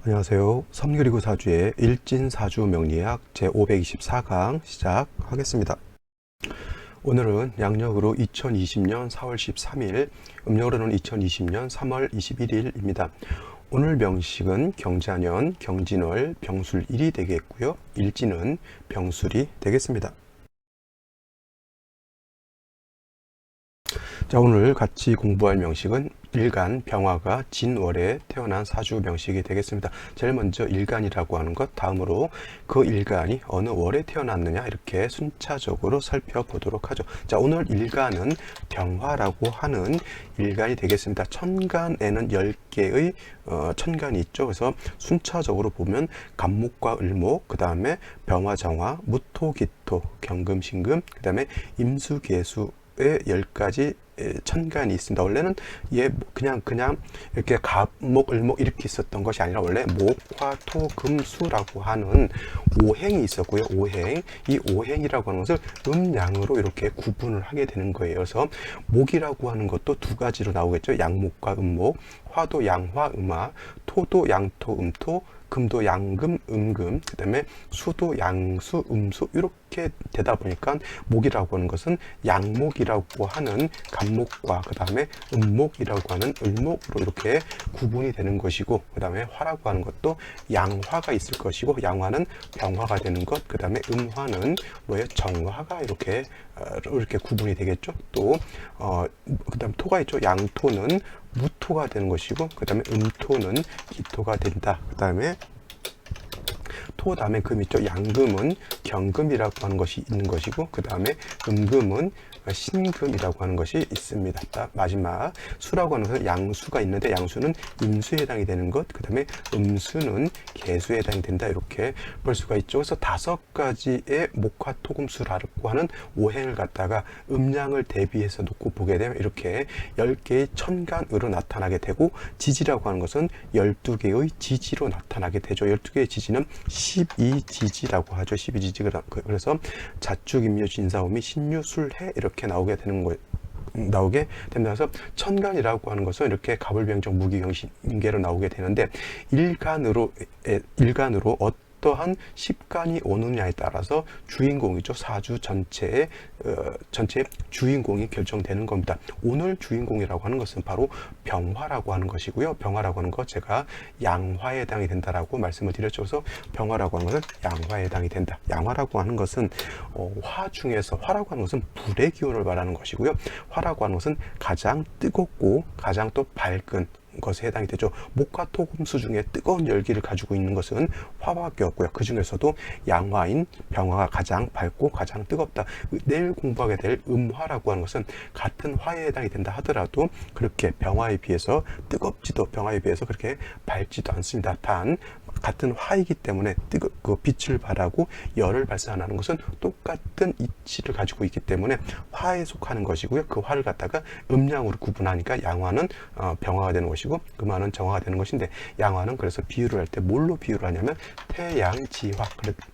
안녕하세요. 삼그리고 사주의 일진사주 명리학 제524강 시작하겠습니다. 오늘은 양력으로 2020년 4월 13일, 음력으로는 2020년 3월 21일입니다. 오늘 명식은 경자년, 경진월, 병술일이 되겠고요. 일진은 병술이 되겠습니다. 자, 오늘 같이 공부할 명식은 일간 병화가 진월에 태어난 사주 명식이 되겠습니다. 제일 먼저 일간이라고 하는 것, 다음으로 그 일간이 어느 월에 태어났느냐 이렇게 순차적으로 살펴보도록 하죠. 자, 오늘 일간은 병화라고 하는 일간이 되겠습니다. 천간에는 10개의 천간이 있죠. 그래서 순차적으로 보면 간목과 을목, 그 다음에 병화, 정화, 무토, 기토, 경금, 신금, 그 다음에 임수, 계수 의 10가지 천간이 있습니다. 원래는 그냥 이렇게 갑목, 을목 이렇게 있었던 것이 아니라 원래 목, 화, 토, 금, 수라고 하는 오행이 있었고요. 오행, 이 오행이라고 하는 것을 음양으로 이렇게 구분을 하게 되는 거예요. 그래서 목이라고 하는 것도 두 가지로 나오겠죠. 양목과 음목, 화도 양화, 음화, 토도 양토, 음토, 금도 양금, 음금, 그 다음에 수도 양수, 음수 이렇게 되다 보니까 목이라고 하는 것은 양목이라고 하는 간목과 그 다음에 음목이라고 하는 을목으로 이렇게 구분이 되는 것이고, 그 다음에 화라고 하는 것도 양화가 있을 것이고, 양화는 병화가 되는 것, 그 다음에 음화는 정화가 이렇게 구분이 되겠죠. 또 그 다음 토가 있죠. 양토는 무토가 되는 것이고, 그 다음에 음토는 기토가 된다. 그 다음에 토 다음에 금 있죠. 양금은 경금이라고 하는 것이 있는 것이고, 그 다음에 음금은 신금이라고 하는 것이 있습니다. 마지막 수라고 하는 것은 양수가 있는데, 양수는 임수에 해당이 되는 것, 그 다음에 음수는 계수에 해당이 된다. 이렇게 볼 수가 있죠. 그래서 5가지의 목화토금수라고 하는 오행을 갖다가 음양을 대비해서 놓고 보게 되면 이렇게 10개의 천간으로 나타나게 되고, 지지라고 하는 것은 12개의 지지로 나타나게 되죠. 12개의 지지는 12지지라고 하죠. 12지지. 그래서 자축, 임묘, 진사오미, 신유, 술해 이렇게 나오게 되는 거예요. 나오게 됩니다. 그래서 천간이라고 하는 것은 이렇게 갑을병정, 무기경신계로 나오게 되는데, 일간으로 어떠한 10간이 오느냐에 따라서 주인공이죠. 사주 전체의 주인공이 결정되는 겁니다. 오늘 주인공이라고 하는 것은 바로 병화라고 하는 것이고요. 병화라고 하는 것 제가 양화에 해당이 된다라고 말씀을 드렸죠. 그래서 병화라고 하는 것은 양화에 해당이 된다. 양화라고 하는 것은 화 중에서, 화라고 하는 것은 불의 기운을 말하는 것이고요. 화라고 하는 것은 가장 뜨겁고 가장 또 밝은 것에 해당이 되죠. 목화 토금수 중에 뜨거운 열기를 가지고 있는 것은 화밖에 없고요. 그 중에서도 양화인 병화가 가장 밝고 가장 뜨겁다. 내일 공부하게 될 음화라고 하는 것은 같은 화에 해당이 된다 하더라도 그렇게 병화에 비해서 뜨겁지도, 병화에 비해서 그렇게 밝지도 않습니다. 단 같은 화이기 때문에 그 빛을 발하고 열을 발산하는 것은 똑같은 이치를 가지고 있기 때문에 화에 속하는 것이고요. 그 화를 갖다가 음양으로 구분하니까 양화는 병화가 되는 것이고, 음화는 정화가 되는 것인데, 양화는 그래서 비유를 할 때 뭘로 비유를 하냐면 태양지화,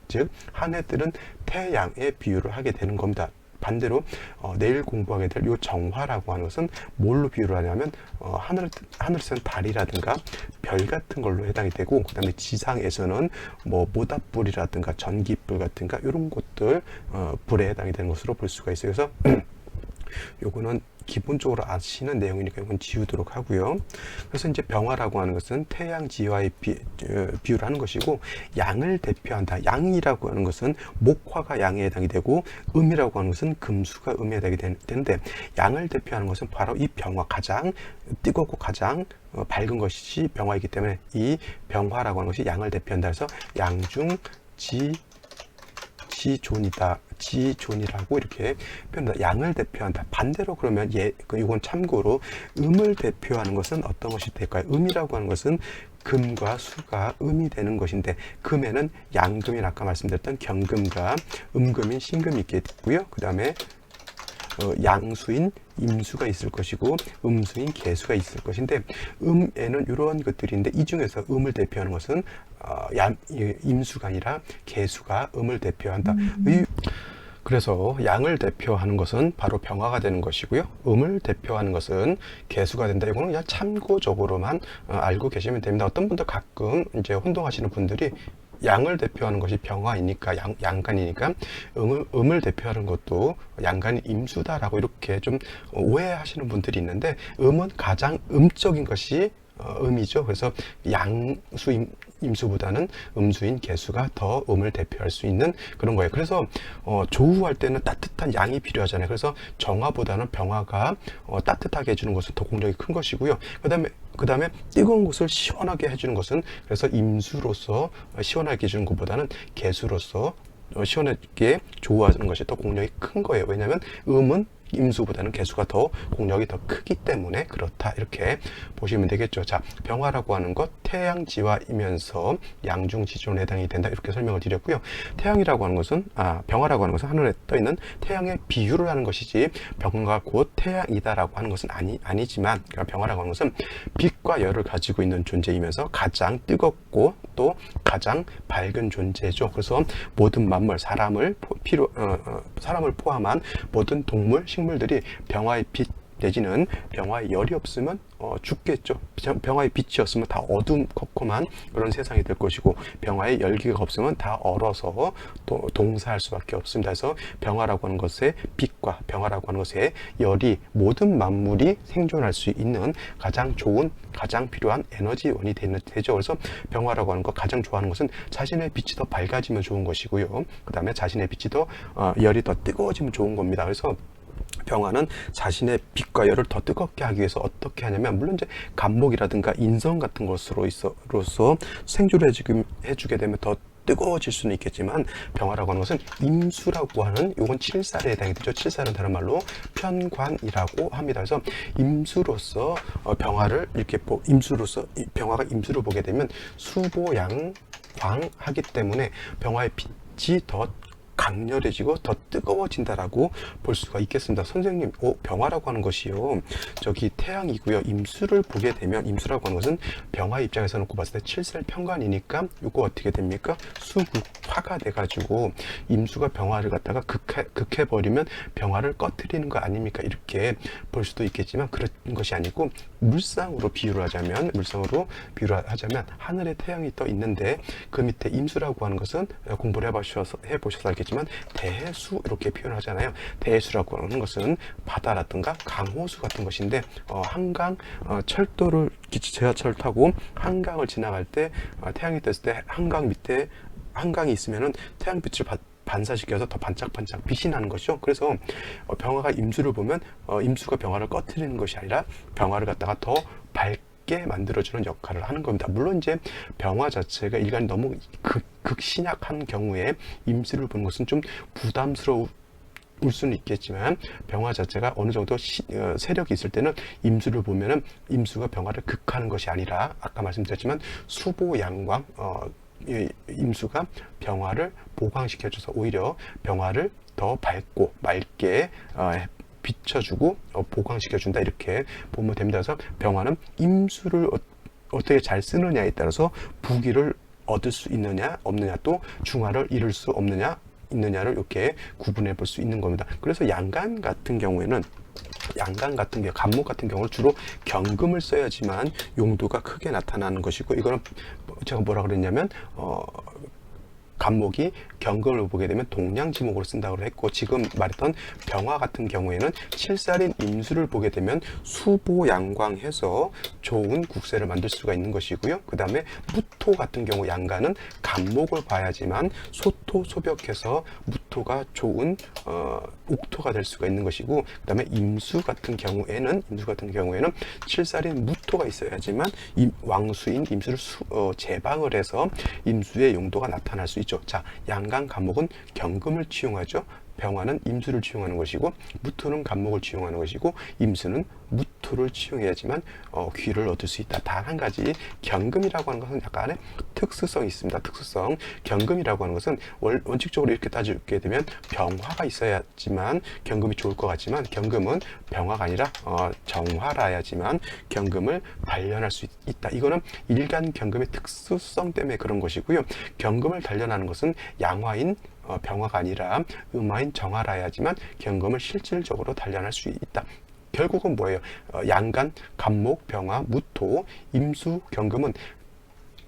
즉 한 해들은 태양에 비유를 하게 되는 겁니다. 반대로 내일 공부하게 될 이 정화라고 하는 것은 뭘로 비유를 하냐면 하늘에서는 달이라든가 별 같은 걸로 해당이 되고, 그 다음에 지상에서는 모닥불이라든가 전기불 같은가 이런 것들 불에 해당이 되는 것으로 볼 수가 있어요. 그래서 요거는 기본적으로 아시는 내용이니까 이건 지우도록 하고요. 그래서 이제 병화라고 하는 것은 태양지화에 비유를 하는 것이고, 양을 대표한다. 양이라고 하는 것은 목화가 양에 해당이 되고, 음이라고 하는 것은 금수가 음에 해당이 되는데, 양을 대표하는 것은 바로 이 병화, 가장 뜨겁고 가장 밝은 것이 병화이기 때문에 이 병화라고 하는 것이 양을 대표한다. 해서 양중 지존이다. 지존이라고 이렇게 표현한다. 양을 대표한다. 반대로 그러면 이건 참고로 음을 대표하는 것은 어떤 것이 될까요? 음이라고 하는 것은 금과 수가 음이 되는 것인데, 금에는 양금인 아까 말씀드렸던 경금과 음금인 신금이 있게 되고요. 그 다음에 양수인 임수가 있을 것이고 음수인 계수가 있을 것인데, 음에는 이런 것들이 있는데 이 중에서 음을 대표하는 것은 임수가 아니라 계수가 음을 대표한다. 그래서 양을 대표하는 것은 바로 병화가 되는 것이고요. 음을 대표하는 것은 개수가 된다. 이거는 그냥 참고적으로만 알고 계시면 됩니다. 어떤 분들 가끔 이제 혼동하시는 분들이 양을 대표하는 것이 병화이니까 양간이니까 음을 대표하는 것도 양간이 임수다라고 이렇게 좀 오해하시는 분들이 있는데, 음은 가장 음적인 것이 음이죠. 그래서 양수 임수보다는 음수인 개수가 더 음을 대표할 수 있는 그런 거예요. 그래서 조우할 때는 따뜻한 양이 필요하잖아요. 그래서 정화보다는 병화가 따뜻하게 해주는 것은 더 공력이 큰 것이고요. 그다음에 뜨거운 것을 시원하게 해주는 것은, 그래서 임수로서 시원하게 해주는 것보다는 개수로서 시원하게 조우하는 것이 더 공력이 큰 거예요. 왜냐하면 음은 임수보다는 개수가 더 공력이 더 크기 때문에 그렇다, 이렇게 보시면 되겠죠. 자, 병화라고 하는 것 태양지화이면서 양중지존에 해당이 된다, 이렇게 설명을 드렸고요. 태양이라고 하는 것은 병화라고 하는 것은 하늘에 떠 있는 태양의 비유를 하는 것이지, 병화가 곧 태양이다라고 하는 것은 아니지만, 그러니까 병화라고 하는 것은 빛과 열을 가지고 있는 존재이면서 가장 뜨겁고 또 가장 밝은 존재죠. 그래서 모든 만물, 사람을 포함한 모든 동물, 식물들이 병화의 빛 내지는 병화의 열이 없으면 죽겠죠. 병화의 빛이 없으면 다 어둠컴컴한 그런 세상이 될 것이고, 병화의 열기가 없으면 다 얼어서 또 동사할 수밖에 없습니다. 그래서 병화라고 하는 것의 빛과 병화라고 하는 것의 열이 모든 만물이 생존할 수 있는 가장 좋은, 가장 필요한 에너지원이 되죠. 그래서 병화라고 하는 것 가장 좋아하는 것은 자신의 빛이 더 밝아지면 좋은 것이고요. 그 다음에 자신의 빛이 더 열이 더 뜨거워지면 좋은 겁니다. 그래서 병화는 자신의 빛과 열을 더 뜨겁게 하기 위해서 어떻게 하냐면, 물론 이제 간목이라든가 인성 같은 것으로서 생조를 해주게 되면 더 뜨거워질 수는 있겠지만, 병화라고 하는 것은 임수라고 하는, 요건 칠살에 해당이 되죠. 칠살은 다른 말로 편관이라고 합니다. 그래서 임수로서 병화를 이렇게 병화가 임수를 보게 되면 수보양광하기 때문에 병화의 빛이 더 강렬해지고 더 뜨거워진다라고 볼 수가 있겠습니다. 선생님, 병화라고 하는 것이요, 저기 태양이고요. 임수를 보게 되면, 임수라고 하는 것은 병화 입장에서 놓고 봤을 때 칠살 편관이니까 이거 어떻게 됩니까? 수극화가 돼가지고 임수가 병화를 갖다가 극해버리면 병화를 꺼트리는 거 아닙니까? 이렇게 볼 수도 있겠지만 그런 것이 아니고, 물상으로 비유를 하자면 하늘에 태양이 떠 있는데 그 밑에 임수라고 하는 것은 공부를 해보셔서 알겠지만 대해수, 이렇게 표현하잖아요. 대해수라고 하는 것은 바다라든가 강호수 같은 것인데, 한강, 철도를 지하철 타고 한강을 지나갈 때 태양이 떴을 때 한강 밑에 한강이 있으면은 태양빛을 반사시켜서 더 반짝반짝 빛이 나는 것이죠. 그래서 병화가 임수를 보면 임수가 병화를 꺼트리는 것이 아니라 병화를 갖다가 더 밝게 만들어주는 역할을 하는 겁니다. 물론 이제 병화 자체가 일간이 너무 극신약한 경우에 임수를 보는 것은 좀 부담스러울 수는 있겠지만, 병화 자체가 어느 정도 세력이 있을 때는 임수를 보면은 임수가 병화를 극하는 것이 아니라, 아까 말씀드렸지만 수보양광, 임수가 병화를 보강시켜줘서 오히려 병화를 더 밝고 맑게 비춰주고 보강시켜준다, 이렇게 보면 됩니다. 그래서 병화는 임수를 어떻게 잘 쓰느냐에 따라서 부귀를 얻을 수 있느냐 없느냐, 또 중화를 이룰 수 없느냐 있느냐를 이렇게 구분해 볼 수 있는 겁니다. 그래서 양간 같은 경우에는, 간목 같은 경우는 주로 경금을 써야지만 용도가 크게 나타나는 것이고, 이거는 제가 뭐라 그랬냐면 간목이 경금을 보게 되면 동량지목으로 쓴다고 했고, 지금 말했던 병화 같은 경우에는 칠살인 임수를 보게 되면 수보양광해서 좋은 국세를 만들 수가 있는 것이고요. 그 다음에 무토 같은 경우 양간은 간목을 봐야지만 소토소벽해서 무토가 좋은 옥토가 될 수가 있는 것이고, 그 다음에 임수 같은 경우에는 칠살인 무토가 있어야지만 왕수인 임수를 제방을 해서 임수의 용도가 나타날 수 있죠. 자, 양간 간목은 경금을 취용하죠. 병화는 임수를 취용하는 것이고, 무토는 간목을 취용하는 것이고, 임수는 무토를 취용해야지만 귀를 얻을 수 있다. 단 한 가지, 경금이라고 하는 것은 약간의 특수성이 있습니다. 특수성. 경금이라고 하는 것은 원칙적으로 이렇게 따지게 되면 병화가 있어야지만 경금이 좋을 것 같지만, 경금은 병화가 아니라 정화라야지만 경금을 단련할 수 있다. 이거는 일간 경금의 특수성 때문에 그런 것이고요. 경금을 단련하는 것은 양화인 병화가 아니라 음화인 정화라야지만 경금을 실질적으로 단련할 수 있다. 결국은 뭐예요? 양간, 간목, 병화, 무토, 임수, 경금은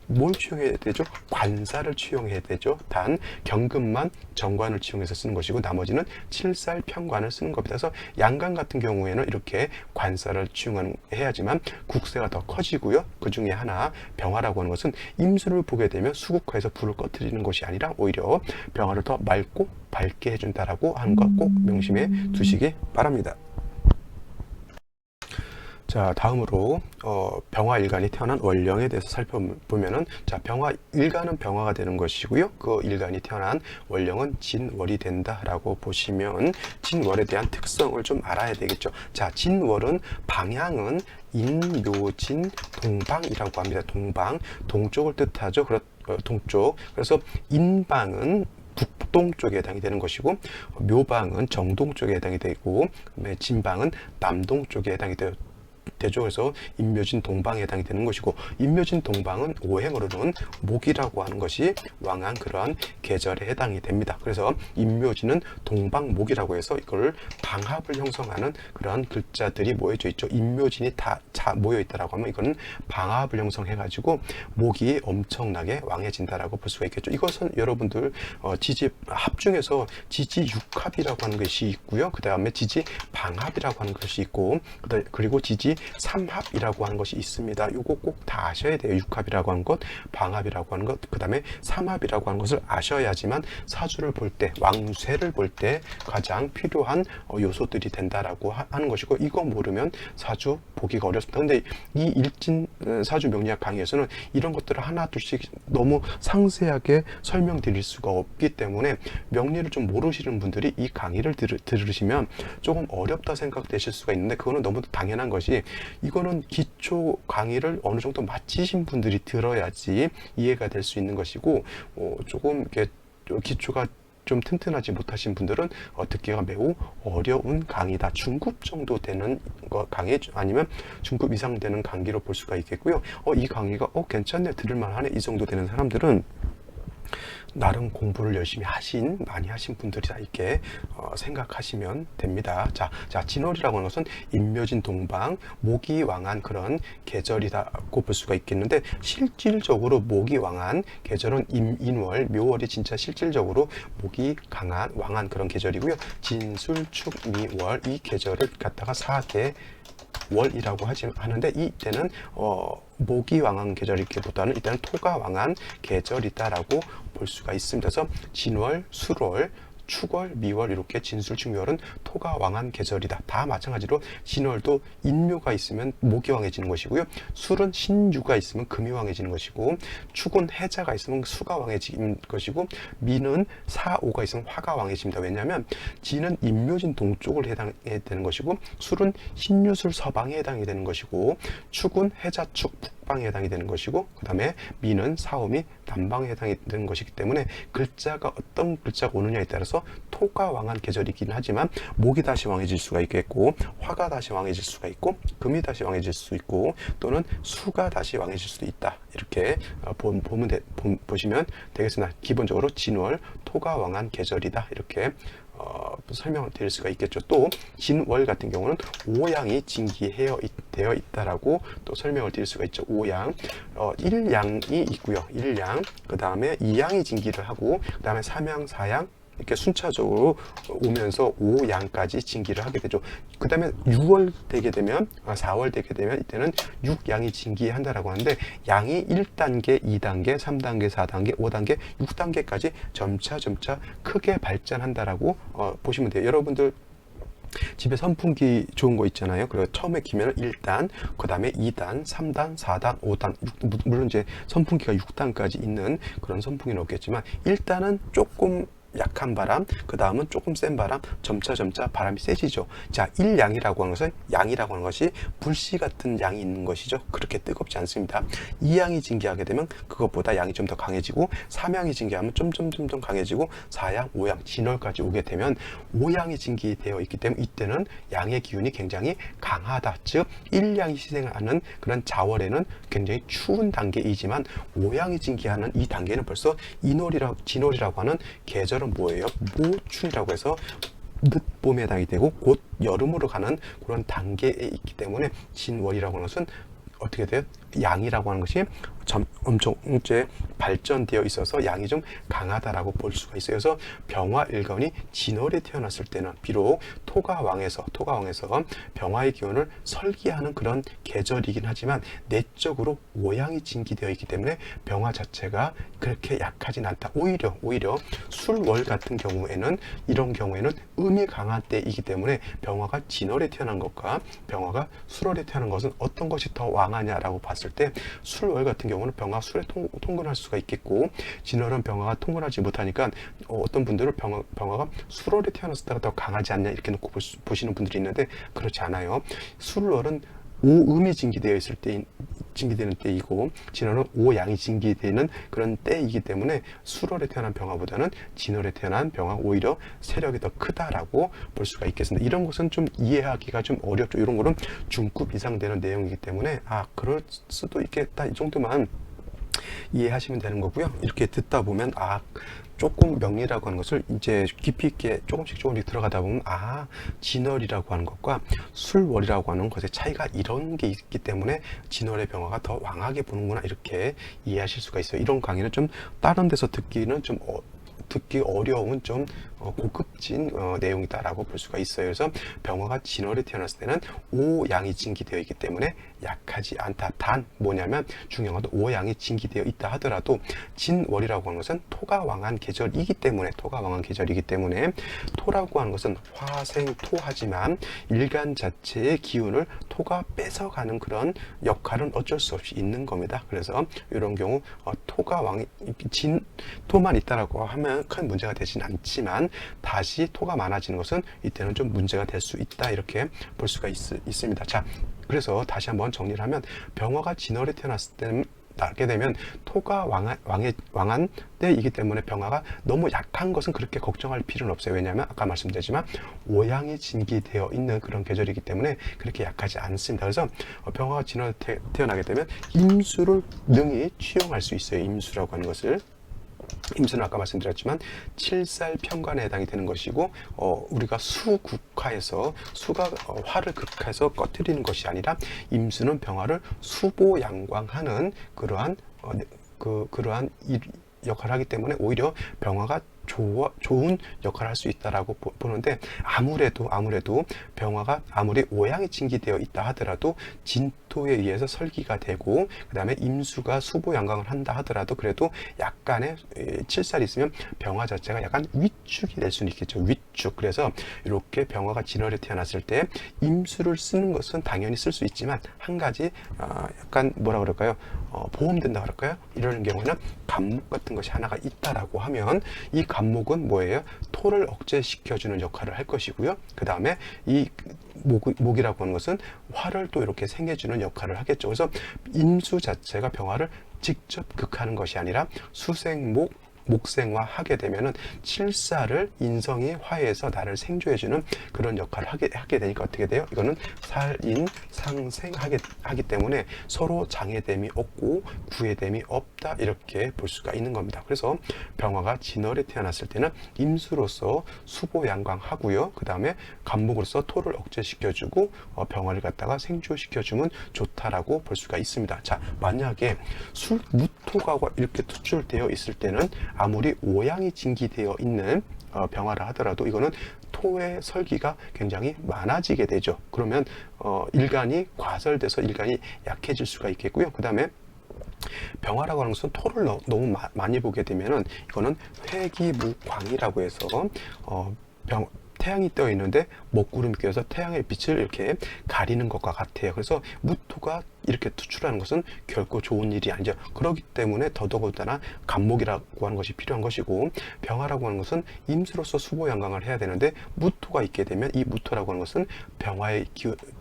뭘 취용해야 되죠? 관사를 취용해야 되죠. 단 경금만 정관을 취용해서 쓰는 것이고 나머지는 칠살 편관을 쓰는 겁니다. 그래서 양간 같은 경우에는 이렇게 관사를 취용해야지만 국세가 더 커지고요. 그 중에 하나 병화라고 하는 것은 임수를 보게 되면 수국화에서 불을 꺼뜨리는 것이 아니라 오히려 병화를 더 맑고 밝게 해준다라고 하는 것 꼭 명심해 두시기 바랍니다. 자, 다음으로 병화 일간이 태어난 월령에 대해서 살펴보면은, 자, 병화 일간은 병화가 되는 것이고요. 그 일간이 태어난 월령은 진월이 된다라고 보시면 진월에 대한 특성을 좀 알아야 되겠죠. 자, 진월은 방향은 인묘진 동방이라고 합니다. 동방, 동쪽을 뜻하죠. 동쪽. 그래서 인방은 북동쪽에 해당이 되는 것이고 묘방은 정동쪽에 해당이 되고 진방은 남동쪽에 해당이 되죠. 그래서 인묘진 동방에 해당이 되는 것이고 인묘진 동방은 오행으로는 목이라고 하는 것이 왕한 그러한 계절에 해당이 됩니다. 그래서 인묘진은 동방목이라고 해서 이걸 방합을 형성하는 그러한 글자들이 모여져 있죠. 인묘진이 다 모여 있다라고 하면 이거는 방합을 형성해 가지고 목이 엄청나게 왕해진다라고 볼 수가 있겠죠. 이것은 여러분들 지지 합 중에서 지지 육합이라고 하는 것이 있고요. 그 다음에 지지 방합이라고 하는 것이 있고 그리고 지지 삼합이라고 하는 것이 있습니다. 이거 꼭 다 아셔야 돼요. 육합이라고 하는 것, 방합이라고 하는 것, 그 다음에 삼합이라고 하는 것을 아셔야지만 사주를 볼 때, 왕쇠를 볼 때 가장 필요한 요소들이 된다라고 하는 것이고 이거 모르면 사주 보기가 어렵습니다. 근데 이 일진 사주 명리학 강의에서는 이런 것들을 하나 둘씩 너무 상세하게 설명드릴 수가 없기 때문에 명리를 좀 모르시는 분들이 이 강의를 들으시면 조금 어렵다 생각되실 수가 있는데 그거는 너무 당연한 것이 이거는 기초 강의를 어느 정도 마치신 분들이 들어야지 이해가 될 수 있는 것이고 조금 이렇게 기초가 좀 튼튼하지 못하신 분들은 듣기가 매우 어려운 강의다. 중급 정도 되는 강의 아니면 중급 이상 되는 강의로 볼 수가 있겠고요. 이 강의가 괜찮네, 들을만하네, 이 정도 되는 사람들은 나름 공부를 열심히 많이 하신 분들이다 이렇게 생각하시면 됩니다. 자, 진월이라고 하는 것은 인묘진 동방, 목이 왕한 그런 계절이라고 볼 수가 있겠는데 실질적으로 목이 왕한 계절은 인월, 묘월이 진짜 실질적으로 목이 왕한 그런 계절이고요. 진술, 축, 미월 이 계절을 갖다가 4대 월이라고 하는데 이때는 목이 왕한 계절이기보다는 이때는 토가 왕한 계절이다라고 볼 수가 있습니다. 그래서 진월, 술월, 축월, 미월 이렇게 진술, 축, 미월은 토가 왕한 계절이다. 다 마찬가지로 진월도 인묘가 있으면 목이 왕해지는 것이고요. 술은 신유가 있으면 금이 왕해지는 것이고 축은 해자가 있으면 수가 왕해지는 것이고 미는 사오가 있으면 화가 왕해집니다. 왜냐하면 진은 인묘진 동쪽을 해당해야 되는 것이고 술은 신유술 서방에 해당이 되는 것이고 축은 해자축 북방에 해당이 되는 것이고 그 다음에 미는 사오미 남방에 해당이 되는 것이기 때문에 글자가 어떤 글자가 오느냐에 따라서 토가 왕한 계절이긴 하지만 목이 다시 왕해질 수가 있겠고 화가 다시 왕해질 수가 있고 금이 다시 왕해질 수 있고 또는 수가 다시 왕해질 수도 있다. 이렇게 보시면 되겠습니다. 기본적으로 진월 토가 왕한 계절이다. 이렇게 설명을 드릴 수가 있겠죠. 또 진월 같은 경우는 오양이 징기되어 있다라고 또 설명을 드릴 수가 있죠. 오양, 1양이 있고요. 1양, 그 다음에 2양이 징기를 하고 그 다음에 3양, 4양 이렇게 순차적으로 오면서 5양까지 징기를 하게 되죠. 그 다음에 6월 되게 되면 4월 되게 되면 이때는 6양이 징기한다라고 하는데 양이 1단계, 2단계, 3단계, 4단계, 5단계, 6단계까지 점차 크게 발전한다라고 보시면 돼요. 여러분들 집에 선풍기 좋은 거 있잖아요. 그리고 처음에 키면 1단, 그 다음에 2단, 3단, 4단, 5단, 물론 이제 선풍기가 6단까지 있는 그런 선풍기는 없겠지만 1단은 조금 약한 바람, 그 다음은 조금 센 바람, 점차 바람이 세지죠. 자, 1양이라고 하는 것은 양이라고 하는 것이 불씨 같은 양이 있는 것이죠. 그렇게 뜨겁지 않습니다. 2양이 징기하게 되면 그것보다 양이 좀 더 강해지고 3양이 징기하면 좀 강해지고 4양, 5양, 진월까지 오게 되면 5양이 징기되어 있기 때문에 이때는 양의 기운이 굉장히 강하다. 즉 1양이 희생하는 그런 자월에는 굉장히 추운 단계이지만 5양이 징기하는 이 단계는 벌써 진월이라고 하는 계절을 진월은 뭐예요? 모춘이라고 해서 늦봄에 해당이 되고 곧 여름으로 가는 그런 단계에 있기 때문에 진월이라고 하는 것은 어떻게 돼요? 양이라고 하는 것이 엄청 이제 발전되어 있어서 양이 좀 강하다라고 볼 수가 있어요. 그래서 병화일간이 진월에 태어났을 때는 비록 토가왕에서 병화의 기운을 설기하는 그런 계절이긴 하지만 내적으로 오양이 진기되어 있기 때문에 병화 자체가 그렇게 약하진 않다. 오히려 술월 같은 경우에는 이런 경우에는 음이 강한 때이기 때문에 병화가 진월에 태어난 것과 병화가 술월에 태어난 것은 어떤 것이 더 왕하냐라고 봤을 때 술월 같은 경우는 병화 술에 통근할 수가 있겠고 진월은 병화가 통근하지 못하니까 어떤 분들은 병화가 술월에 태어났을 때가 더 강하지 않냐 이렇게 놓고 보시는 분들이 있는데 그렇지 않아요. 술월은 오음이 진기되는 때이고 진월은 오양이 진기되는 그런 때이기 때문에 술월에 태어난 병화보다는 진월에 태어난 병화 오히려 세력이 더 크다라고 볼 수가 있겠습니다. 이런 것은 좀 이해하기가 좀 어렵죠. 이런 거는 중급 이상 되는 내용이기 때문에 그럴 수도 있겠다 이 정도만 이해하시면 되는 거고요. 이렇게 듣다 보면 조금 명리라고 하는 것을 이제 깊이 있게 조금씩 들어가다 보면 진월이라고 하는 것과 술월이라고 하는 것의 차이가 이런 게 있기 때문에 진월의 병화가 더 왕하게 보는구나 이렇게 이해하실 수가 있어요. 이런 강의는 좀 다른 데서 듣기는 좀 듣기 어려운 좀 고급진 내용이다라고 볼 수가 있어요. 그래서 병화가 진월에 태어났을 때는 오양이 진기되어 있기 때문에 약하지 않다. 단 뭐냐면 중요한 건 오양이 진기되어 있다 하더라도 진월이라고 하는 것은 토가 왕한 계절이기 때문에 토라고 하는 것은 화생토하지만 일간 자체의 기운을 토가 뺏어가는 그런 역할은 어쩔 수 없이 있는 겁니다. 그래서 이런 경우 토가 왕이 토만 있다라고 하면 큰 문제가 되진 않지만 다시 토가 많아지는 것은 이때는 좀 문제가 될 수 있다 이렇게 볼 수가 있습니다. 자, 그래서 다시 한번 정리를 하면 병화가 진월에 태어났을 때는 나게 되면 토가 왕한 때이기 때문에 병화가 너무 약한 것은 그렇게 걱정할 필요는 없어요. 왜냐하면 아까 말씀드렸지만 오양이 진기되어 있는 그런 계절이기 때문에 그렇게 약하지 않습니다. 그래서 병화가 진월에 태어나게 되면 임수를 능히 취용할 수 있어요. 임수라고 하는 것을. 임수는 아까 말씀드렸지만 7살 편관에 해당이 되는 것이고 우리가 수극화해서 수가 화를 극화해서 꺼뜨리는 것이 아니라 임수는 병화를 수보양광하는 그러한 역할을 하기 때문에 오히려 병화가 좋은 역할을 할 수 있다라고 보는데 아무래도 병화가 아무리 오양이 진기되어 있다 하더라도 진토에 의해서 설기가 되고 그 다음에 임수가 수보양광을 한다 하더라도 그래도 약간의 7살이 있으면 병화 자체가 약간 위축이 될 수는 있겠죠. 위축. 그래서 이렇게 병화가 진월에 태어났을 때 임수를 쓰는 것은 당연히 쓸 수 있지만 한 가지 약간 뭐라 그럴까요? 보험된다 그럴까요? 이런 경우에는 간목 같은 것이 하나가 있다라고 하면 이 간목은 뭐예요? 토를 억제시켜주는 역할을 할 것이고요. 그 다음에 이 목이라고 하는 것은 화를 또 이렇게 생겨주는 역할을 하겠죠. 그래서 임수 자체가 병화를 직접 극하는 것이 아니라 수생목 목생화하게 되면은 칠사를 인성이 화해해서 나를 생조해주는 그런 역할을 하게 되니까 어떻게 돼요? 이거는 살인 상생하기 때문에 서로 장애됨이 없고 구애됨이 없다 이렇게 볼 수가 있는 겁니다. 그래서 병화가 진월에 태어났을 때는 임수로서 수보양광하고요. 그 다음에 간목으로서 토를 억제시켜주고 병화를 갖다가 생조시켜주면 좋다라고 볼 수가 있습니다. 자, 만약에 무토가 이렇게 투출되어 있을 때는 아무리 오양이 진기되어 있는 병화라 하더라도 이거는 토의 설기가 굉장히 많아지게 되죠. 그러면 일간이 과설돼서 일간이 약해질 수가 있겠고요. 그 다음에 병화라고 하는 것은 토를 너무 많이 보게 되면은 이거는 회기무광이라고 해서 태양이 떠 있는데 먹구름이 껴서 태양의 빛을 이렇게 가리는 것과 같아요. 그래서 무토가 이렇게 투출하는 것은 결코 좋은 일이 아니죠. 그렇기 때문에 더더군다나 간목이라고 하는 것이 필요한 것이고 병화라고 하는 것은 임수로서 수보양광을 해야 되는데 무토가 있게 되면 이 무토라고 하는 것은 병화의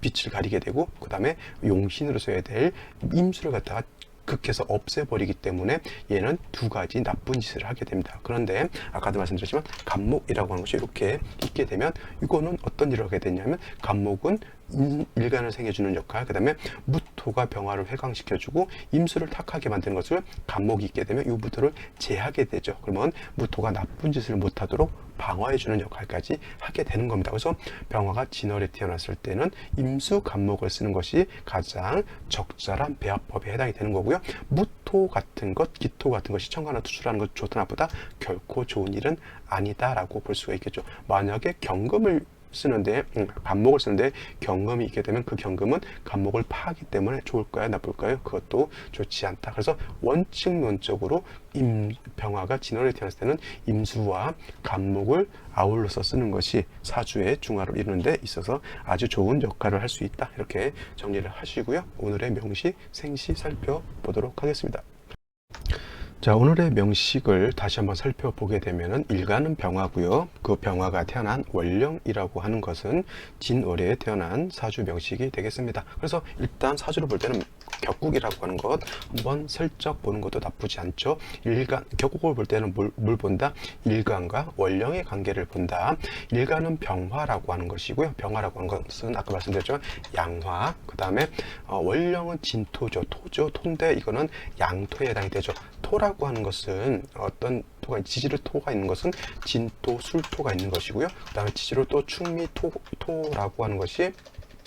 빛을 가리게 되고 그 다음에 용신으로 써야 될 임수를 갖다가 극해서 없애버리기 때문에 얘는 두 가지 나쁜 짓을 하게 됩니다. 그런데 아까도 말씀드렸지만 간목이라고 하는 것이 이렇게 있게 되면 이거는 어떤 일을 하게 되냐면 간목은 일간을 생해주는 역할, 그 다음에 무토가 병화를 회강시켜주고 임수를 탁하게 만드는 것을 간목이 있게 되면 이 무토를 제하게 되죠. 그러면 무토가 나쁜 짓을 못하도록 방어해주는 역할까지 하게 되는 겁니다. 그래서 병화가 진월에 태어났을 때는 임수 간목을 쓰는 것이 가장 적절한 배합법에 해당이 되는 거고요. 무토 같은 것, 기토 같은 것이 천간을 투출하는 것 좋다 나쁘다 결코 좋은 일은 아니다라고 볼 수가 있겠죠. 만약에 경금을 쓰는데 간목을 쓰는데 경금이 있게 되면 그 경금은 간목을 파하기 때문에 좋을까요, 나쁠까요? 그것도 좋지 않다. 그래서 원칙론적으로 병화가 진월에 태어났을 때는 임수와 간목을 아울러서 쓰는 것이 사주의 중화를 이루는 데 있어서 아주 좋은 역할을 할 수 있다. 이렇게 정리를 하시고요. 오늘의 명시, 생시 살펴보도록 하겠습니다. 자, 오늘의 명식을 다시 한번 살펴보게 되면은 일간은 병화고요. 그 병화가 태어난 월령이라고 하는 것은 진월에 태어난 사주 명식이 되겠습니다. 그래서 일단 사주를 볼 때는 격국이라고 하는 것 한번 슬쩍 보는 것도 나쁘지 않죠. 일간, 격국을 볼 때는 뭘 본다? 일간과 월령의 관계를 본다. 일간은 병화라고 하는 것이고요. 병화라고 하는 것은 아까 말씀드렸죠. 양화, 그 다음에 월령은 진토죠. 토죠. 토인데 이거는 양토에 해당이 되죠. 토라고 하는 것은 어떤 토가, 지지로 토가 있는 것은 진토, 술토가 있는 것이고요. 그 다음에 지지로 또 충미토라고 하는 것이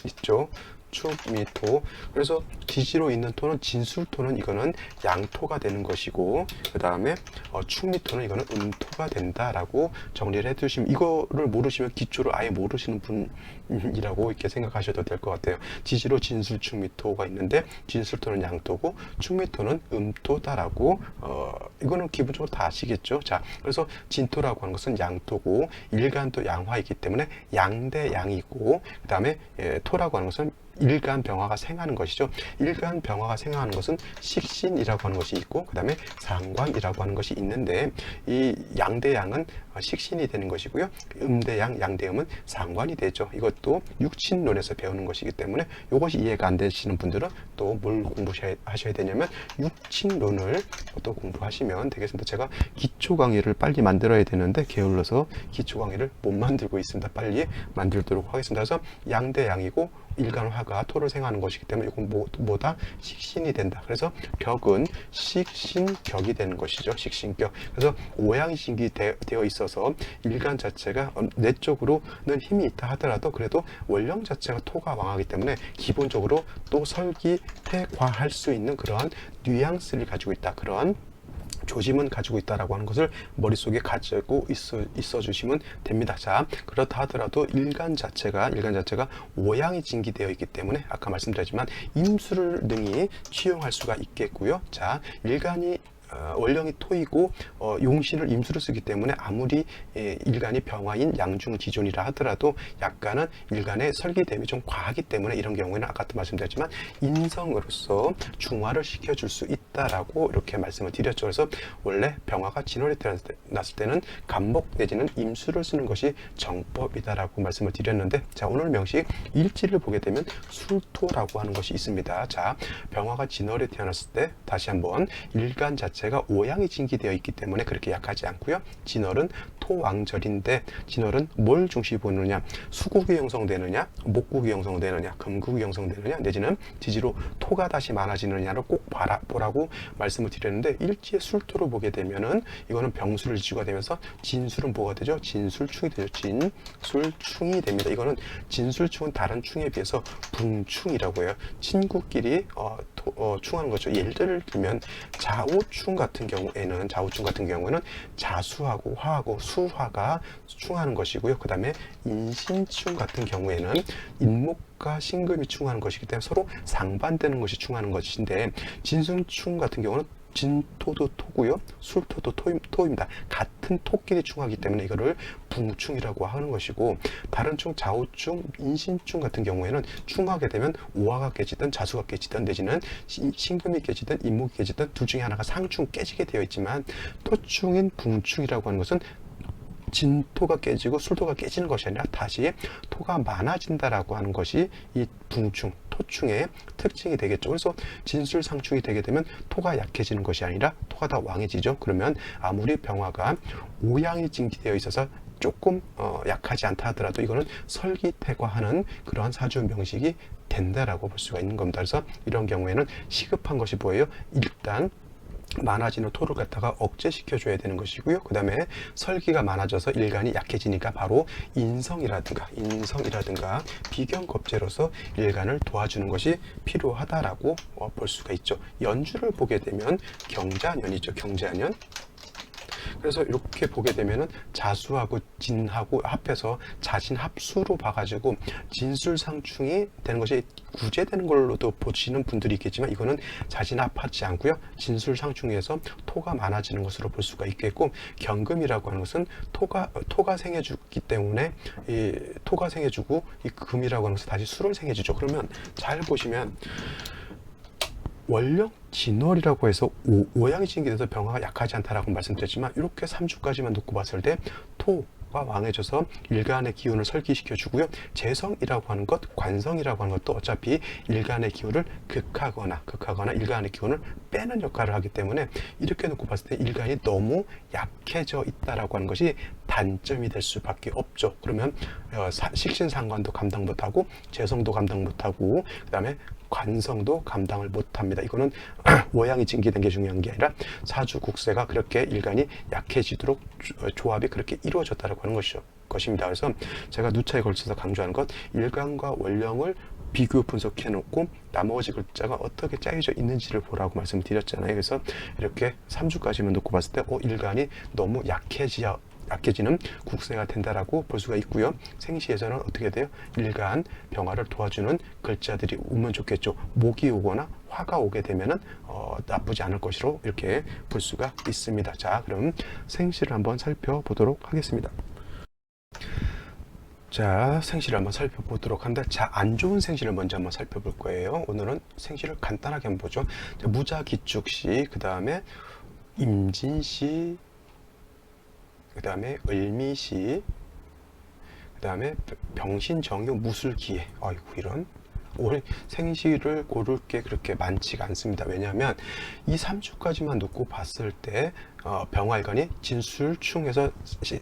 있죠. 충미토. 그래서 지지로 있는 토는 진술토는 이거는 양토가 되는 것이고, 그 다음에 충미토는 이거는 음토가 된다라고 정리를 해두시면, 이거를 모르시면 기초를 아예 모르시는 분이라고 이렇게 생각하셔도 될 것 같아요. 지지로 진술, 충미토가 있는데 진술토는 양토고 충미토는 음토다라고 이거는 기본적으로 다 아시겠죠. 자, 그래서 진토라고 하는 것은 양토고 일간도 양화이기 때문에 양대 양이고, 그 다음에 토라고 하는 것은 일간 병화가 생하는 것이죠. 일간 병화가 생하는 것은 식신이라고 하는 것이 있고, 그 다음에 상관이라고 하는 것이 있는데, 이 양대양은 식신이 되는 것이고요. 음대양, 양대음은 상관이 되죠. 이것도 육친론에서 배우는 것이기 때문에 이것이 이해가 안 되시는 분들은 또 뭘 공부하셔야 되냐면 육친론을 또 공부하시면 되겠습니다. 제가 기초 강의를 빨리 만들어야 되는데 게을러서 기초 강의를 못 만들고 있습니다. 빨리 만들도록 하겠습니다. 그래서 양대양이고 일간화가 토를 생하는 것이기 때문에 이건 뭐다? 식신이 된다. 그래서 격은 식신격이 되는 것이죠. 식신격. 그래서 오양이 신기되어 있어서 일간 자체가 내적으로는 힘이 있다 하더라도 그래도 월령 자체가 토가 왕하기 때문에 기본적으로 또 설기태과할 수 있는 그러한 뉘앙스를 가지고 있다. 그러한 조짐은 가지고 있다라고 하는 것을 머릿속에 가지고 있어 주시면 됩니다. 자, 그렇다 하더라도 일간 자체가 오양이 진기되어 있기 때문에 아까 말씀드렸지만 임수를 능히 취용할 수가 있겠고요. 자, 일간이 월령이 토이고 용신을 임수로 쓰기 때문에 아무리 일간이 병화인 양중지존이라 하더라도 약간은 일간의 설기됨이 좀 과하기 때문에 이런 경우에는 아까도 말씀드렸지만 인성으로서 중화를 시켜줄 수 있다라고 이렇게 말씀을 드렸죠. 그래서 원래 병화가 진월에 태어났을 때는 간목 내지는 임수를 쓰는 것이 정법이다라고 말씀을 드렸는데, 자, 오늘 명식 일지를 보게 되면 술토라고 하는 것이 있습니다. 자, 병화가 진월에 태어났을 때 다시 한번 일간 자체가 오양이 진기되어 있기 때문에 그렇게 약하지 않고요. 진월은 토왕절인데 진월은 뭘 중시 보느냐? 수국이 형성되느냐, 목국이 형성되느냐, 금국이 형성되느냐, 내지는 지지로 토가 다시 많아지느냐를 꼭 보라고 말씀을 드렸는데, 일지의 술토를 보게 되면은 이거는 병수를 지주가 되면서 진술은 뭐가 되죠? 진술충이 되죠. 진술충이 됩니다. 이거는 진술충은 다른 충에 비해서 붕충이라고 해요. 친구끼리 충하는 거죠. 예를 들면 좌우충 같은 경우에는 자수하고 화하고 수화가 충하는 것이고요. 그 다음에 인신충 같은 경우에는 인목과 신금이 충하는 것이기 때문에 서로 상반되는 것이 충하는 것인데, 진술충 같은 경우는 진토도 토고요. 술토도 토입니다. 같은 토끼리 충하기 때문에 이거를 붕충이라고 하는 것이고, 다른 충, 좌우충, 인신충 같은 경우에는 충하게 되면 오화가 깨지든 자수가 깨지든 내지는 신금이 깨지든 인목이 깨지든 둘 중에 하나가 상충 깨지게 되어 있지만, 토충인 붕충이라고 하는 것은 진토가 깨지고 술토가 깨지는 것이 아니라 다시 토가 많아진다라고 하는 것이 이 붕충, 토충의 특징이 되겠죠. 그래서 진술상충이 되게 되면 토가 약해지는 것이 아니라 토가 더 왕해지죠. 그러면 아무리 병화가 오양이 진기되어 있어서 조금 약하지 않다 하더라도 이거는 설기태과하는 그러한 사주 명식이 된다라고 볼 수가 있는 겁니다. 그래서 이런 경우에는 시급한 것이 뭐예요? 일단 많아지는 토를 갖다가 억제시켜줘야 되는 것이고요. 그 다음에 설기가 많아져서 일간이 약해지니까 바로 인성이라든가 비견겁제로서 일간을 도와주는 것이 필요하다라고 볼 수가 있죠. 연주를 보게 되면 경자년이죠. 경자년. 그래서 이렇게 보게 되면은 자수하고 진하고 합해서 자진합수로 봐가지고 진술상충이 되는 것이 구제되는 걸로도 보시는 분들이 있겠지만 이거는 자진합하지 않고요. 진술상충에서 토가 많아지는 것으로 볼 수가 있겠고 경금이라고 하는 것은 토가 생해주기 때문에 이 토가 생해주고 이 금이라고 하는 것은 다시 수를 생해주죠. 그러면 잘 보시면 원령 진월이라고 해서 오양이 진기돼서 병화가 약하지 않다라고 말씀드렸지만 이렇게 3주까지만 놓고 봤을 때 토가 왕해져서 일간의 기운을 설기시켜 주고요. 재성이라고 하는 것, 관성이라고 하는 것도 어차피 일간의 기운을 극하거나 일간의 기운을 빼는 역할을 하기 때문에 이렇게 놓고 봤을 때 일간이 너무 약해져 있다라고 하는 것이 단점이 될 수밖에 없죠. 그러면 식신상관도 감당 못하고 재성도 감당 못하고 그 다음에 관성도 감당을 못합니다. 이거는 오양이 징기된 게 중요한 게 아니라 사주국세가 그렇게 일간이 약해지도록 조합이 그렇게 이루어졌다고 하는 것입니다. 그래서 제가 누차에 걸쳐서 강조하는 것 일간과 원령을 비교 분석해 놓고 나머지 글자가 어떻게 짜여져 있는지를 보라고 말씀드렸잖아요. 그래서 이렇게 3주까지만 놓고 봤을 때 일간이 너무 약해지는 국세가 된다라고 볼 수가 있고요. 생시에서는 어떻게 돼요? 일간 병화를 도와주는 글자들이 오면 좋겠죠. 목이 오거나 화가 오게 되면은 나쁘지 않을 것으로 이렇게 볼 수가 있습니다. 자, 그럼 생시를 한번 살펴보도록 하겠습니다. 자, 생시를 한번 살펴보도록 한다. 자, 안 좋은 생시를 먼저 한번 살펴볼 거예요. 오늘은 생시를 간단하게 한번 보죠. 자, 무자기축시, 그 다음에 임진시, 그 다음에 을미시, 그 다음에 병신정유 무술기해. 아이고 이런 올 생시를 고를 게 그렇게 많지가 않습니다. 왜냐하면 이 3주까지만 놓고 봤을 때 병화일간이 진술충에서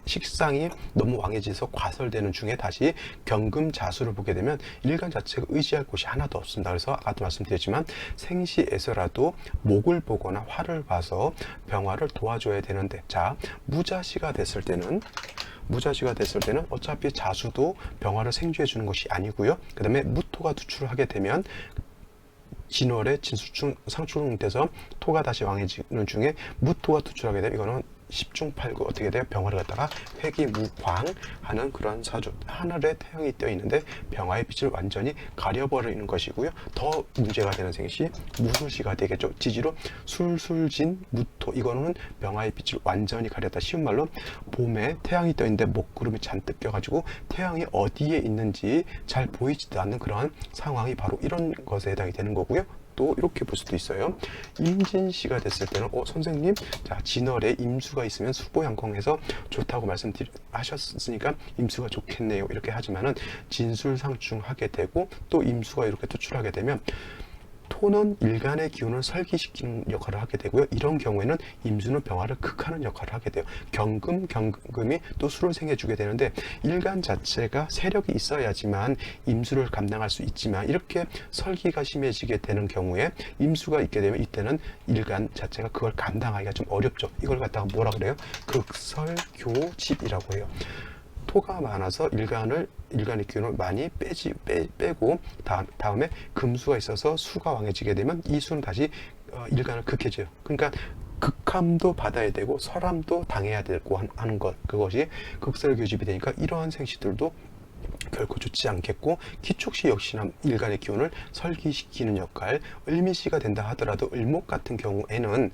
식상이 너무 왕해져서 과설되는 중에 다시 경금자수를 보게 되면 일간 자체가 의지할 곳이 하나도 없습니다. 그래서 아까도 말씀드렸지만 생시에서라도 목을 보거나 화를 봐서 병화를 도와줘야 되는데, 자, 무자시가 됐을 때는 어차피 자수도 병화를 생주해 주는 것이 아니고요. 그 다음에 무토가 투출을 하게 되면 진월에 진술충 상충돼서 토가 다시 왕해지는 중에 무토가 투출하게 되면 이거는 10중 8구 어떻게 돼요? 병화를 갖다가 회기무광하는 그런 사주, 하늘에 태양이 떠 있는데 병화의 빛을 완전히 가려버리는 것이고요. 더 문제가 되는 생시 무술시가 되겠죠. 지지로 술술진 무토, 이거는 병화의 빛을 완전히 가렸다. 쉬운 말로 봄에 태양이 떠 있는데 먹구름이 잔뜩 껴가지고 태양이 어디에 있는지 잘 보이지도 않는 그런 상황이 바로 이런 것에 해당이 되는 거고요. 또 이렇게 볼 수도 있어요. 임진시가 됐을 때는 선생님, 자, 진월에 임수가 있으면 수보양공해서 좋다고 말씀하셨으니까 임수가 좋겠네요. 이렇게 하지만은 진술상충하게 되고 또 임수가 이렇게 투출하게 되면 토는 일간의 기운을 설기시키는 역할을 하게 되고요. 이런 경우에는 임수는 병화를 극하는 역할을 하게 돼요. 경금이 또 수를 생해주게 되는데 일간 자체가 세력이 있어야지만 임수를 감당할 수 있지만 이렇게 설기가 심해지게 되는 경우에 임수가 있게 되면 이때는 일간 자체가 그걸 감당하기가 좀 어렵죠. 이걸 갖다가 뭐라 그래요? 극설교집이라고 해요. 토가 많아서 일간의 기운을 많이 빼고 다음에 금수가 있어서 수가 왕해지게 되면 이 수는 다시 일간을 극해져요. 그러니까 극함도 받아야 되고 설함도 당해야 되고 하는 것, 그것이 극설교집이 되니까 이러한 생시들도 결코 좋지 않겠고, 기축시 역시나 일간의 기운을 설기시키는 역할, 을미시가 된다 하더라도 을목 같은 경우에는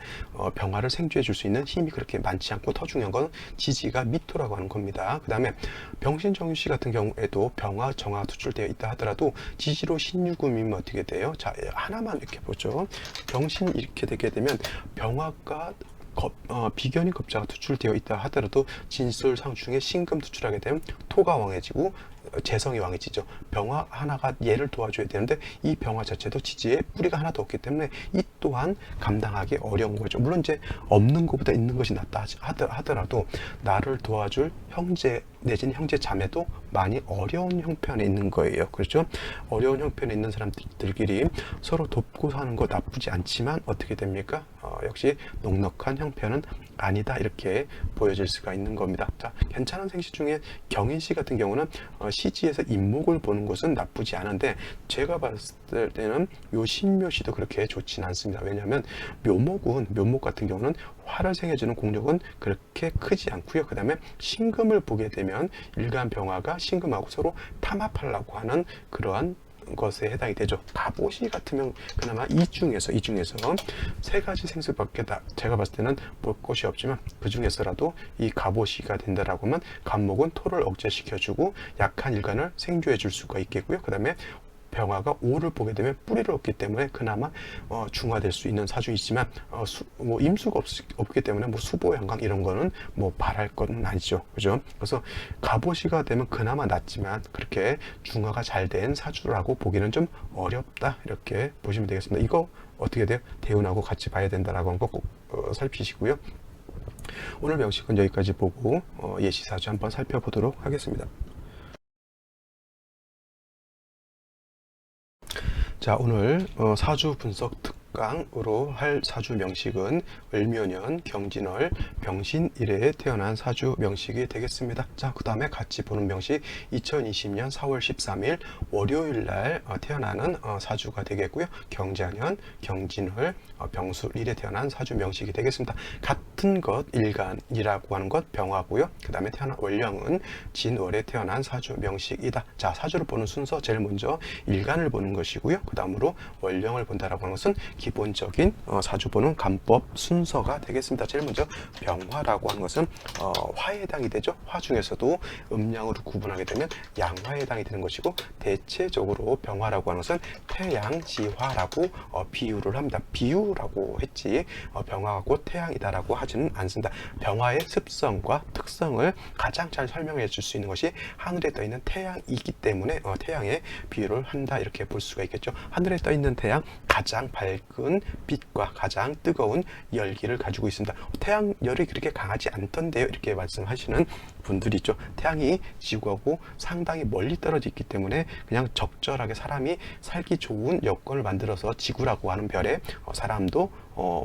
병화를 생주해 줄 수 있는 힘이 그렇게 많지 않고 더 중요한 건 지지가 미토라고 하는 겁니다. 그 다음에 병신정유시 같은 경우에도 병화, 정화 투출되어 있다 하더라도 지지로 신유금이면 어떻게 돼요? 자, 하나만 이렇게 보죠. 병신 이렇게 되게 되면 병화가 비견인 겁자가 투출되어 있다 하더라도 진술상충에 신금 투출하게 되면 토가 왕해지고 재성의 왕이 지죠. 병화 하나가 얘를 도와줘야 되는데 이 병화 자체도 지지에 뿌리가 하나도 없기 때문에 이 또한 감당하기 어려운 거죠. 물론 이제 없는 것보다 있는 것이 낫다 하더라도 나를 도와줄 형제 내지는 형제 자매도 많이 어려운 형편에 있는 거예요. 그렇죠? 어려운 형편에 있는 사람들끼리 서로 돕고 사는 거 나쁘지 않지만 어떻게 됩니까? 역시 넉넉한 형편은 아니다, 이렇게 보여질 수가 있는 겁니다. 자, 괜찮은 생시 중에 경인시 같은 경우는 시지에서 임목을 보는 것은 나쁘지 않은데 제가 봤을 때는 요 신묘시도 그렇게 좋지는 않습니다. 왜냐하면 묘목 같은 경우는 화를 생해주는 공력은 그렇게 크지 않고요. 그 다음에 신금을 보게 되면 일간병화가 신금하고 서로 탐합하려고 하는 그러한 것에 해당이 되죠. 갑오시 같으면 그나마 이 중에서 세 가지 생수밖에 제가 봤을 때는 볼 것이 없지만 그 중에서라도 이 갑오시가 된다라고 하면 갑목은 토를 억제시켜주고 약한 일간을 생조해 줄 수가 있겠고요. 그 다음에 병화가 오를 보게 되면 뿌리를 얻기 때문에 그나마 중화될 수 있는 사주이지만 임수가 없기 때문에 뭐 수보 양강 이런 거는 뭐 바랄 건 아니죠. 그죠? 그래서 갑오시가 되면 그나마 낫지만 그렇게 중화가 잘 된 사주라고 보기는 좀 어렵다, 이렇게 보시면 되겠습니다. 이거 어떻게 돼요? 대운하고 같이 봐야 된다라고 하는 거 꼭 살피시고요. 오늘 명식은 여기까지 보고 예시사주 한번 살펴보도록 하겠습니다. 자, 오늘 사주 분석 특강으로 할 사주 명식은 을묘년 경진월 병신일에 태어난 사주 명식이 되겠습니다. 자, 그 다음에 같이 보는 명식 2020년 4월 13일 월요일 날 태어나는 사주가 되겠고요. 경자년 경진월 병술일에 태어난 사주 명식이 되겠습니다. 같은 것 일간이라고 하는 것 병화고요. 그 다음에 태어난 월령은 진월에 태어난 사주 명식이다. 자, 사주를 보는 순서 제일 먼저 일간을 보는 것이고요. 그 다음으로 월령을 본다라고 하는 것은 기본적인 사주 보는 간법 순서가 되겠습니다. 제일 먼저 병화라고 하는 것은 화에 해당이 되죠. 화 중에서도 음양으로 구분하게 되면 양화에 해당이 되는 것이고, 대체적으로 병화라고 하는 것은 태양지화라고 비유를 합니다. 비유라고 했지 병화하고 태양이다라고 하지는 않습니다. 병화의 습성과 특성을 가장 잘 설명해 줄 수 있는 것이 하늘에 떠 있는 태양이기 때문에 태양에 비유를 한다, 이렇게 볼 수가 있겠죠. 하늘에 떠 있는 태양, 가장 밝은 빛과 가장 뜨거운 열기를 가지고 있습니다. 태양 열이 그렇게 강하지 않던데요, 이렇게 말씀하시는 분들이 있죠. 태양이 지구하고 상당히 멀리 떨어져 있기 때문에 그냥 적절하게 사람이 살기 좋은 여건을 만들어서 지구라고 하는 별에 사람도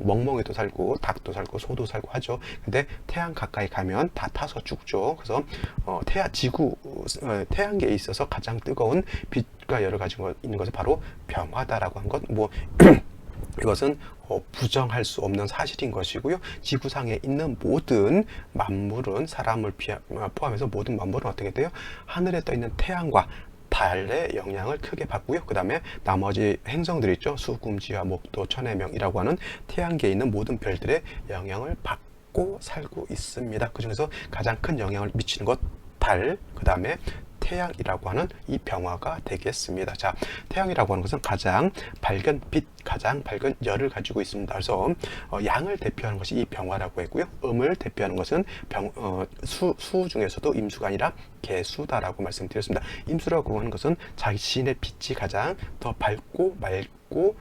멍멍이도 살고 닭도 살고 소도 살고 하죠. 근데 태양 가까이 가면 다 타서 죽죠. 그래서 태양계에 있어서 가장 뜨거운 빛과 열을 가지고 있는 것은 바로 병화다라고 한 것, 이것은 부정할 수 없는 사실인 것이고요. 지구상에 있는 모든 만물은 사람을 포함해서 모든 만물은 어떻게 돼요? 하늘에 떠 있는 태양과 달의 영향을 크게 받고요. 그 다음에 나머지 행성들 있죠. 수, 금, 지, 화, 목, 도, 천, 해, 명 이라고 하는 태양계에 있는 모든 별들의 영향을 받고 살고 있습니다. 그 중에서 가장 큰 영향을 미치는 것 달, 그 다음에 태양이라고 하는 이 병화가 되겠습니다. 자, 태양이라고 하는 것은 가장 밝은 빛, 가장 밝은 열을 가지고 있습니다. 그래서 양을 대표하는 것이 이 병화라고 했고요. 음을 대표하는 것은 수 중에서도 임수가 아니라 개수다라고 말씀드렸습니다. 임수라고 하는 것은 자신의 빛이 가장 더 밝고 맑고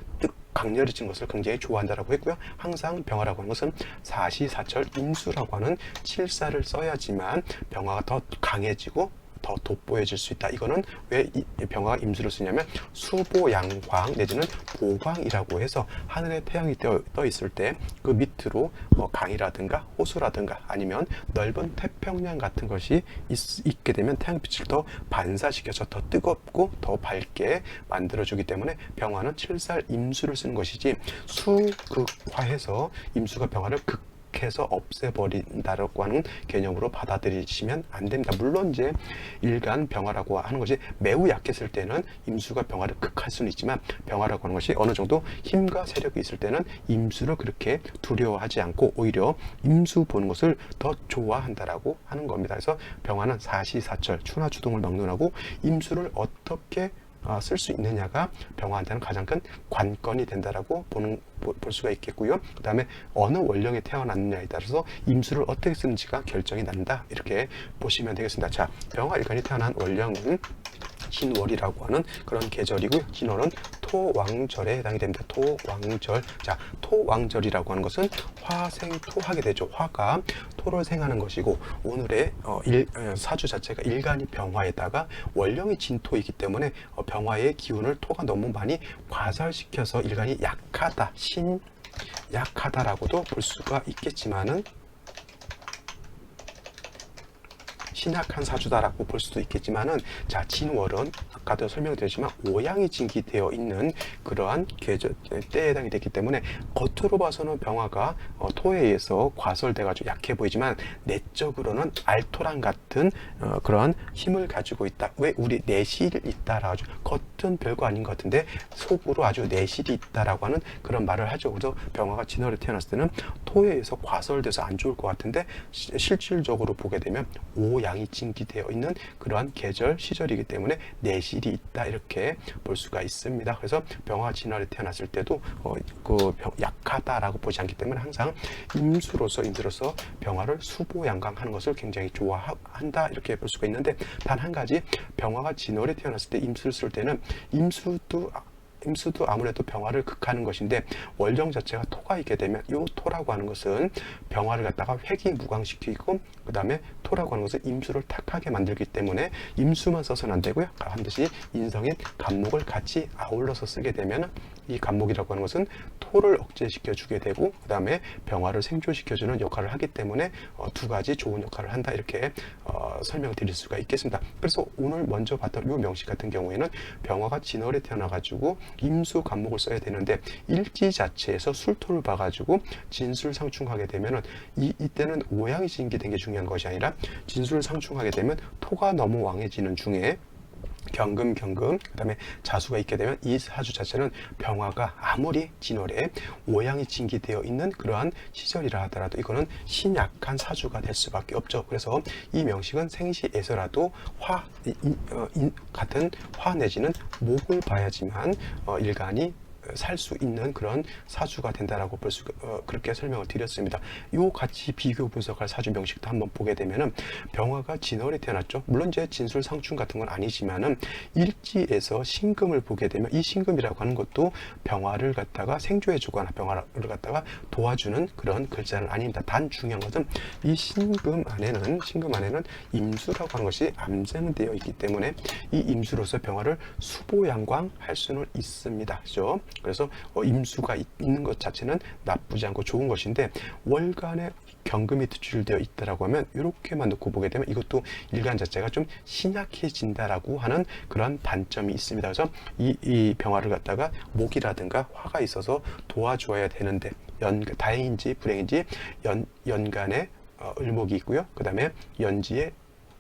강렬해진 것을 굉장히 좋아한다라고 했고요. 항상 병화라고 하는 것은 사시사철 임수라고 하는 칠사를 써야지만 병화가 더 강해지고 더 돋보여질 수 있다. 이거는 왜 병화가 임수를 쓰냐면 수보양광 내지는 보광이라고 해서 하늘에 태양이 떠 있을 때 그 밑으로 강이라든가 호수라든가 아니면 넓은 태평양 같은 것이 있게 되면 태양빛을 더 반사시켜서 더 뜨겁고 더 밝게 만들어주기 때문에 병화는 칠살 임수를 쓰는 것이지 수극화해서 임수가 병화를 해서 없애버린다라고 하는 개념으로 받아들이시면 안 됩니다. 물론 이제 일간 병화라고 하는 것이 매우 약했을 때는 임수가 병화를 극할 수는 있지만 병화라고 하는 것이 어느 정도 힘과 세력이 있을 때는 임수를 그렇게 두려워하지 않고 오히려 임수 보는 것을 더 좋아한다라고 하는 겁니다. 그래서 병화는 사시사철, 추나추동을 막론하고 임수를 어떻게 쓸 수 있느냐가 병화한테는 가장 큰 관건이 된다라고 볼 수가 있겠고요. 그 다음에 어느 원령에 태어났느냐에 따라서 임수를 어떻게 쓰는지가 결정이 난다, 이렇게 보시면 되겠습니다. 자, 병화 일간이 태어난 원령은 진월이라고 하는 그런 계절이고요. 진월은 토왕절에 해당이 됩니다. 토왕절. 자, 토왕절이라고 하는 것은 화생토하게 되죠. 화가 토를 생하는 것이고, 오늘의 사주 자체가 일간이 병화에다가 원령이 진토이기 때문에 병화의 기운을 토가 너무 많이 과살시켜서 일간이 약하다, 약하다라고도 볼 수가 있겠지만은, 신약한 사주다라고 볼 수도 있겠지만은, 자, 진월은 아까도 설명드렸지만 오양이 진기되어 있는 그러한 계절 때에 해당이 됐기 때문에 겉으로 봐서는 병화가 토에 의해서 과설돼가지고 약해 보이지만 내적으로는 알토랑 같은 그런 힘을 가지고 있다. 왜? 우리 내실이 있다라고 하죠. 겉은 별거 아닌 것 같은데 속으로 아주 내실이 있다라고 하는 그런 말을 하죠. 그래서 병화가 진월에 태어났을 때는 토에 의해서 과설돼서 안 좋을 것 같은데, 실질적으로 보게 되면 오양이 진기되어 있는 그러한 계절 시절이기 때문에 내실이 있다, 이렇게 볼 수가 있습니다. 그래서 병화가 진월에 태어났을 때도 약하다라고 보지 않기 때문에 항상 임수로서 병화를 수보양강하는 것을 굉장히 좋아한다, 이렇게 볼 수가 있는데, 단 한 가지, 병화가 진월에 태어났을 때 임수를 쓸 때는 임수도 아무래도 병화를 극하는 것인데, 월령 자체가 토가 있게 되면 이 토라고 하는 것은 병화를 갖다가 회귀무광시키고, 그 다음에 토라고 하는 것은 임수를 탁하게 만들기 때문에 임수만 써서는 안 되고요. 반드시 인성인 간목을 같이 아울러서 쓰게 되면 이 간목이라고 하는 것은 토를 억제시켜 주게 되고, 그 다음에 병화를 생조시켜 주는 역할을 하기 때문에 두 가지 좋은 역할을 한다, 이렇게 설명드릴 수가 있겠습니다. 그래서 오늘 먼저 봤던 이 명식 같은 경우에는 병화가 진월에 태어나가지고 임수 간목을 써야 되는데, 일지 자체에서 술토를 봐가지고 진술상충하게 되면은 이때는 오양이 진기된 게 중요한 것이 아니라 진술상충하게 되면 토가 너무 왕해지는 중에 경금, 그 다음에 자수가 있게 되면 이 사주 자체는 병화가 아무리 진월에 오양이 진기되어 있는 그러한 시절이라 하더라도 이거는 신약한 사주가 될 수밖에 없죠. 그래서 이 명식은 생시에서라도 같은 화 내지는 목을 봐야지만 일간이 살 수 있는 그런 사주가 된다라고 그렇게 설명을 드렸습니다. 요 같이 비교 분석할 사주 명식도 한번 보게 되면은, 병화가 진월에 태어났죠. 물론 이제 진술상충 같은 건 아니지만은 일지에서 신금을 보게 되면 이 신금이라고 하는 것도 병화를 갖다가 생조해 주거나 병화를 갖다가 도와주는 그런 글자는 아닙니다. 단 중요한 것은 이 신금 안에는 임수라고 하는 것이 암생되어 있기 때문에 이 임수로서 병화를 수보양광할 수는 있습니다. 그죠? 그래서 임수가 있는 것 자체는 나쁘지 않고 좋은 것인데, 월간에 경금이 투출되어 있다라고 하면 이렇게만 놓고 보게 되면 이것도 일간 자체가 좀 신약해진다라고 하는 그런 단점이 있습니다. 그래서 이 병화를 갖다가 목이라든가 화가 있어서 도와줘야 되는데, 다행인지 불행인지 연간에 을목이 있고요. 그 다음에 연지에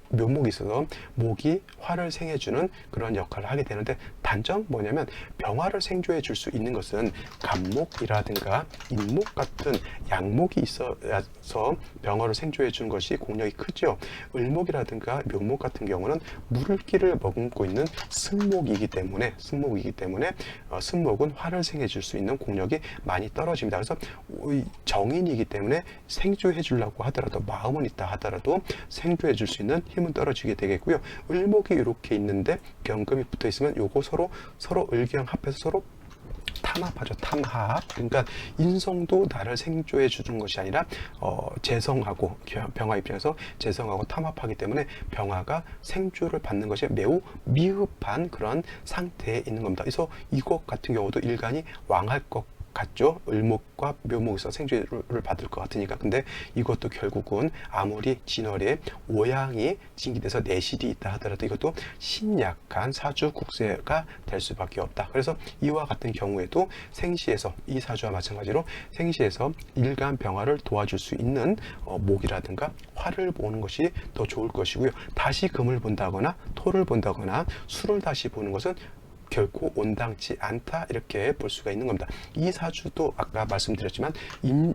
묘목이 있어서 목이 화를 생해주는 그런 역할을 하게 되는데, 단점 뭐냐면 병화를 생조해 줄 수 있는 것은 간목이라든가 인목 같은 양목이 있어서 병화를 생조해 주는 것이 공력이 크죠. 을목이라든가 묘목 같은 경우는 물기를 머금고 있는 승목이기 때문에 승목은 화를 생해 줄 수 있는 공력이 많이 떨어집니다. 그래서 정인이기 때문에 생조해 주려고 하더라도, 마음은 있다 하더라도 생조해 줄 수 있는 힘은 떨어지게 되겠고요. 을목이 이렇게 있는데 경금이 붙어 있으면 요거 서로 을기랑 합해서 서로 탐합하죠. 탐합. 그러니까 인성도 나를 생조해 주는 것이 아니라 재성하고, 병화 입장에서 재성하고 탐합하기 때문에 병화가 생조를 받는 것이 매우 미흡한 그런 상태에 있는 겁니다. 그래서 이것 같은 경우도 일간이 왕할 것 같죠. 을목과 묘목에서 생조를 받을 것 같으니까. 근데 이것도 결국은 아무리 진월에 오양이 진기돼서 내실이 있다 하더라도 이것도 신약한 사주 국세가 될 수밖에 없다. 그래서 이와 같은 경우에도 생시에서, 이 사주와 마찬가지로 생시에서 일간 병화를 도와줄 수 있는 목이라든가 화를 보는 것이 더 좋을 것이고요. 다시 금을 본다거나 토를 본다거나 수를 다시 보는 것은 결코 온당치 않다 이렇게 볼 수가 있는 겁니다. 이 사주도 아까 말씀드렸지만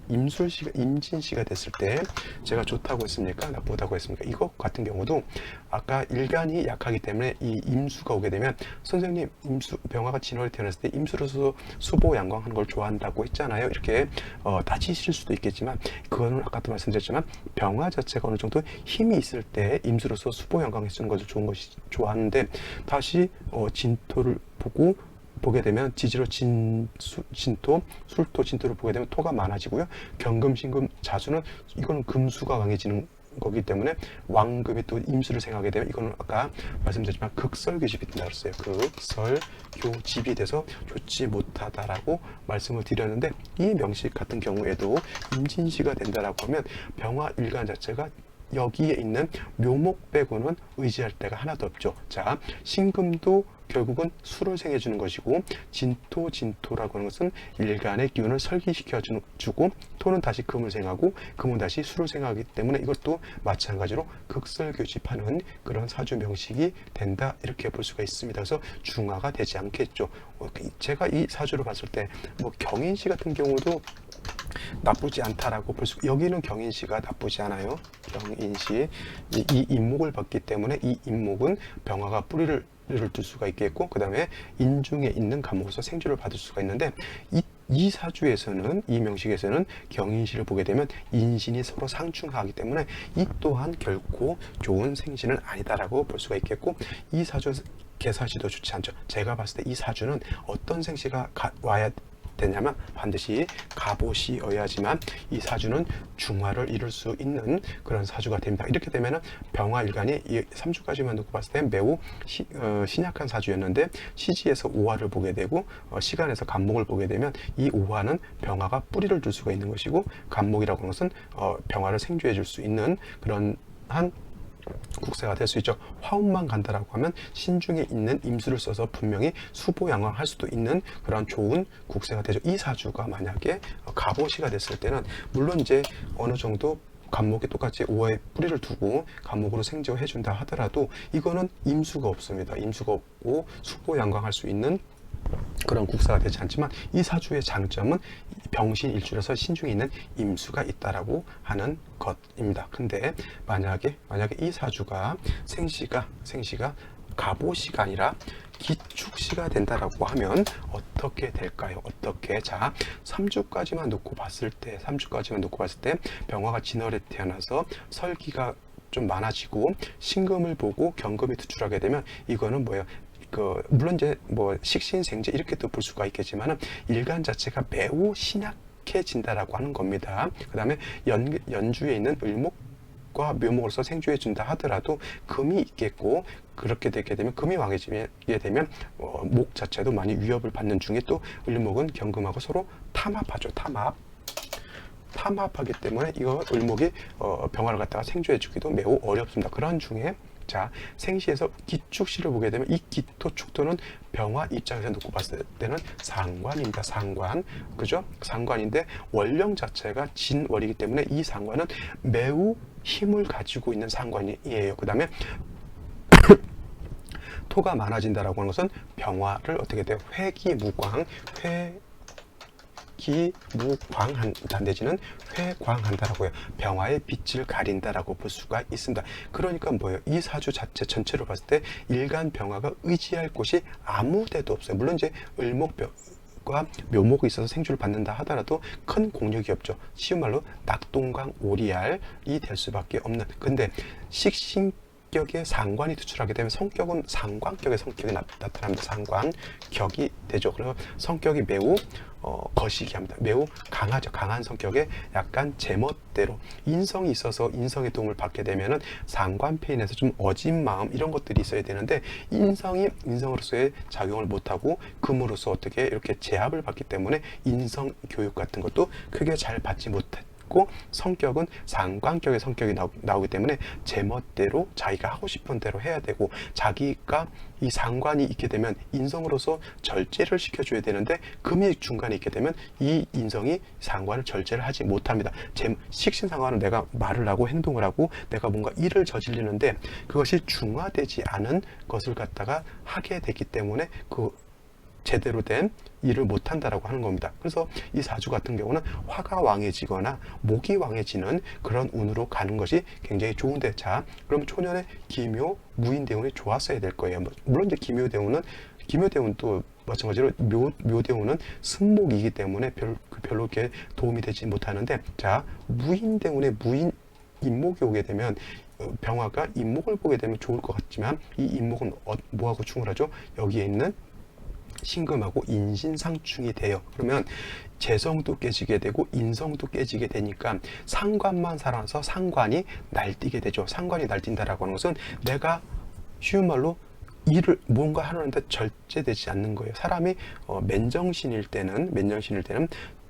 임술씨가 임진씨가 됐을 때 제가 좋다고 했습니까? 나쁘다고 했습니까? 이것 같은 경우도 아까 일간이 약하기 때문에 이 임수가 오게 되면 선생님 임수 병화가 진월에 태어났을 때 임수로서 수보 양광하는 걸 좋아한다고 했잖아요. 이렇게 따지실 수도 있겠지만 그거는 아까도 말씀드렸지만 병화 자체가 어느 정도 힘이 있을 때 임수로서 수보 양광해 쓰는 것을 좋아하는데 다시 진토를 보게 되면 지지로 진토, 술토, 진토를 보게 되면 토가 많아지고요. 경금, 신금, 자수는 이거는 금수가 강해지는 거기 때문에 왕금이 또 임수를 생하게 되면 이거는 아까 말씀드렸지만 극설교집이 된다고 했어요. 극설교집이 돼서 좋지 못하다라고 말씀을 드렸는데 이 명식 같은 경우에도 임진시가 된다라고 하면 병화 일간 자체가 여기에 있는 묘목 빼고는 의지할 데가 하나도 없죠. 자, 신금도 결국은 수를 생해주는 것이고 진토라고 하는 것은 일간의 기운을 설기시켜주고 토는 다시 금을 생하고 금은 다시 수를 생하기 때문에 이것도 마찬가지로 극설교집하는 그런 사주 명식이 된다 이렇게 볼 수가 있습니다. 그래서 중화가 되지 않겠죠. 제가 이 사주를 봤을 때 뭐 경인시 같은 경우도 나쁘지 않다라고 볼 수, 여기는 경인시가 나쁘지 않아요. 경인시 이 인목을 봤기 때문에 이 인목은 병화가 뿌리를 둘 수가 있겠고 그 다음에 인중에 있는 간목으로서 생주를 받을 수가 있는데 이 사주에서는 이 명식에서는 경인시를 보게 되면 인신이 서로 상충하기 때문에 이 또한 결코 좋은 생신은 아니다라고 볼 수가 있겠고 이 사주 개사시도 좋지 않죠. 제가 봤을 때 이 사주는 어떤 생시가 와야 되냐면 반드시 갑옷이어야지만 이 사주는 중화를 이룰 수 있는 그런 사주가 됩니다. 이렇게 되면은 병화 일간이 이 3주까지만 놓고 봤을 때 매우 신약한 사주였는데 시지에서 오화를 보게 되고 시간에서 간목을 보게 되면 이 오화는 병화가 뿌리를 둘 수가 있는 것이고 간목이라고 하는 것은 병화를 생주해 줄 수 있는 그런 한 국세가 될 수 있죠. 화운만 간다라고 하면 신중에 있는 임수를 써서 분명히 수보양황할 수도 있는 그런 좋은 국세가 되죠. 이 사주가 만약에 갑오시가 됐을 때는 물론 이제 어느 정도 간목이 똑같이 오화에 뿌리를 두고 간목으로 생지해 준다 하더라도 이거는 임수가 없습니다. 임수가 없고 수보양광할 수 있는 그런 국사가 되지 않지만 이 사주의 장점은 병신일주라서 신중에 있는 임수가 있다라고 하는 것입니다. 근데 만약에 이 사주가 생시가 갑오시가 아니라 기축시가 된다라고 하면 어떻게 될까요? 자, 3주까지만 놓고 봤을 때 병화가 진월에 태어나서 설기가 좀 많아지고 신금을 보고 경금이 투출하게 되면 이거는 뭐예요? 물론 이제 뭐 식신생재 이렇게 또 볼 수가 있겠지만은 일간 자체가 매우 신약해진다라고 하는 겁니다. 그 다음에 연주에 있는 을목과 묘목으로서 생주해 준다 하더라도 금이 있겠고 그렇게 되게 되면 금이 왕해지게 되면 목 자체도 많이 위협을 받는 중에 또 을목은 경금하고 서로 탐합하죠. 탐합하기 때문에 이거 을목이 병화를 갖다가 생주해 주기도 매우 어렵습니다. 그런 중에 자, 생시에서 기축시를 보게 되면 이 기토 축토는 병화 입장에서 놓고 봤을 때는 상관입니다. 상관. 그죠? 상관인데 원령 자체가 진월이기 때문에 이 상관은 매우 힘을 가지고 있는 상관이에요. 그 다음에 토가 많아진다라고 하는 것은 병화를 어떻게 돼요? 회기무광, 기무광한다 내지는 회광한다라고 해요. 병화의 빛을 가린다라고 볼 수가 있습니다. 그러니까 뭐예요? 이 사주 자체 전체로 봤을 때 일간 병화가 의지할 곳이 아무 데도 없어요. 물론 이제 을목과 묘목이 있어서 생주를 받는다 하더라도 큰 공력이 없죠. 쉬운 말로 낙동강 오리알이 될 수밖에 없는. 근데 식신격의 상관이 투출하게 되면 성격은 상관격의 성격이 나타납니다. 상관격이 되죠. 그래서 성격이 매우 거시기 합니다. 매우 강하죠. 강한 성격에 약간 제멋대로 인성이 있어서 인성의 도움을 받게 되면은 상관폐인에서 좀 어진 마음 이런 것들이 있어야 되는데 인성이 인성으로서의 작용을 못하고 금으로서 어떻게 이렇게 제압을 받기 때문에 인성 교육 같은 것도 크게 잘 받지 못했고 성격은 상관격의 성격이 나오기 때문에 제멋대로 자기가 하고 싶은 대로 해야 되고 자기가 이 상관이 있게 되면 인성으로서 절제를 시켜줘야 되는데 금이 중간에 있게 되면 이 인성이 상관을 절제를 하지 못합니다. 식신상관은 내가 말을 하고 행동을 하고 내가 뭔가 일을 저지르는데 그것이 중화되지 않은 것을 갖다가 하게 되기 때문에 제대로 된 일을 못한다라고 하는 겁니다. 그래서 이 사주 같은 경우는 화가 왕해지거나 목이 왕해지는 그런 운으로 가는 것이 굉장히 좋은데, 자, 그럼 초년에 기묘, 무인대운이 좋았어야 될 거예요. 물론 이제 기묘대운도 마찬가지로 묘대운은 승목이기 때문에 별로 이렇게 도움이 되지 못하는데, 자, 무인대운에 인목이 오게 되면 병화가 인목을 보게 되면 좋을 것 같지만, 이 인목은 뭐하고 충을 하죠? 여기에 있는 신금하고 인신상충이 돼요. 그러면 재성도 깨지게 되고 인성도 깨지게 되니까 상관만 살아서 상관이 날뛰게 되죠. 상관이 날뛴다라고 하는 것은 내가 쉬운 말로 일을 뭔가 하려는데 절제되지 않는 거예요. 사람이 맨정신일 때는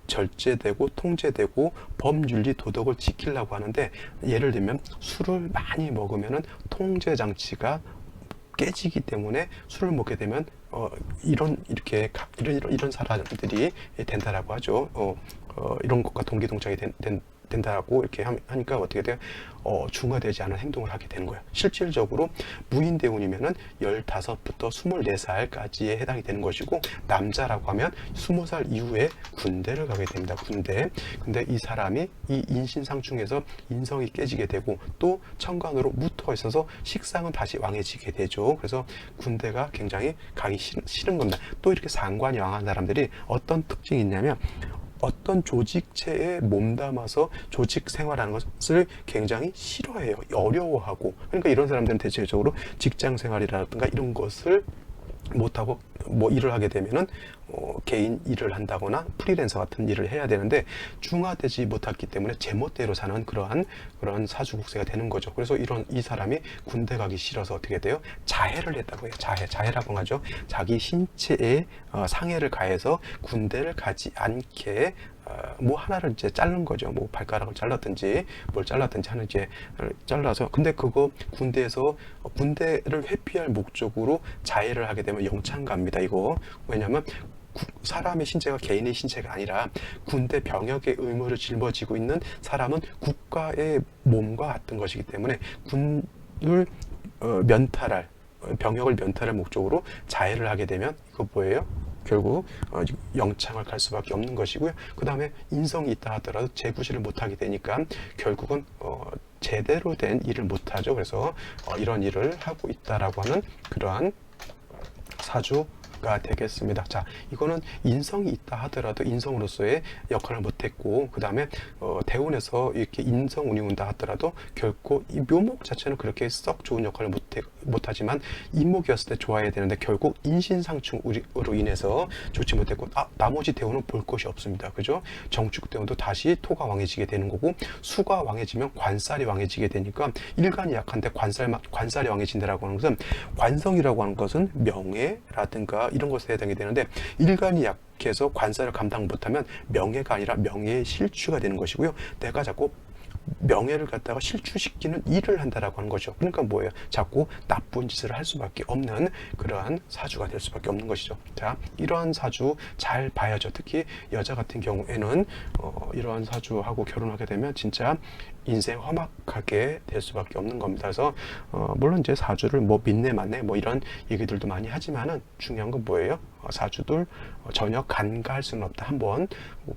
절제되고 통제되고 법윤리 도덕을 지키려고 하는데, 예를 들면 술을 많이 먹으면은 통제 장치가 깨지기 때문에 술을 먹게 되면 이런 사람들이 된다라고 하죠. 이런 것과 동기동작이 된다라고 이렇게 하니까 어떻게 돼요? 중화되지 않은 행동을 하게 되는 거예요. 실질적으로 무인대운이면은 15부터 24살까지에 해당이 되는 것이고, 남자라고 하면 20살 이후에 군대를 가게 됩니다. 군대. 근데 이 사람이 이 인신상충에서 인성이 깨지게 되고, 또 천간으로 무토가 있어서 식상은 다시 왕해지게 되죠. 그래서 군대가 굉장히 가기 싫은 겁니다. 또 이렇게 상관이 왕한 사람들이 어떤 특징이 있냐면, 어떤 조직체에 몸담아서 조직 생활하는 것을 굉장히 싫어해요. 어려워하고. 그러니까 이런 사람들은 대체적으로 직장 생활이라든가 이런 것을 못하고 일을 하게 되면은 개인 일을 한다거나 프리랜서 같은 일을 해야 되는데, 중화되지 못했기 때문에 제멋대로 사는 그런 사주국세가 되는 거죠. 그래서 이 사람이 군대 가기 싫어서 어떻게 돼요? 자해를 했다고 해요. 자해라고 하죠. 자기 신체에 상해를 가해서 군대를 가지 않게 뭐 하나를 이제 자른 거죠. 뭐 발가락을 잘랐든지 뭘 잘랐든지 하는 이제 잘라서. 근데 그거 군대를 회피할 목적으로 자해를 하게 되면 영창 갑니다. 이거 왜냐면 사람의 신체가 개인의 신체가 아니라 군대 병역의 의무를 짊어지고 있는 사람은 국가의 몸과 같은 것이기 때문에 군을 병역을 면탈할 목적으로 자해를 하게 되면 이거 뭐예요? 결국 영창을 갈 수밖에 없는 것이고요. 그 다음에 인성이 있다 하더라도 재구실을 못하게 되니까 결국은 제대로 된 일을 못하죠. 그래서 이런 일을 하고 있다라고 하는 그러한 사주가 되겠습니다. 자, 이거는 인성이 있다 하더라도 인성으로서의 역할을 못했고, 그 다음에 대운에서 이렇게 인성운이 온다 하더라도 결코 이 묘목 자체는 그렇게 썩 좋은 역할을 못하지만 인목이었을 때 좋아야 되는데 결국 인신상충으로 인해서 좋지 못했고, 나머지 대운은 볼 것이 없습니다. 그죠? 정축 대운도 다시 토가 왕해지게 되는 거고, 수가 왕해지면 관살이 왕해지게 되니까 일간이 약한데 관살이 왕해진다라고 하는 것은, 관성이라고 하는 것은 명예라든가 이런 것에 해당이 되는데, 일간이 약해서 관살을 감당 못하면 명예가 아니라 명예의 실추가 되는 것이고요. 내가 자꾸 명예를 갖다가 실추시키는 일을 한다라고 하는 거죠. 그러니까 뭐예요? 자꾸 나쁜 짓을 할 수밖에 없는 그러한 사주가 될 수밖에 없는 것이죠. 자, 이러한 사주 잘 봐야죠. 특히 여자 같은 경우에는 이러한 사주하고 결혼하게 되면 진짜 인생 험악하게 될 수밖에 없는 겁니다. 그래서 물론 이제 사주를 뭐 믿네 맞네 뭐 이런 얘기들도 많이 하지만은 중요한 건 뭐예요? 사주들 전혀 간과할 수는 없다. 한번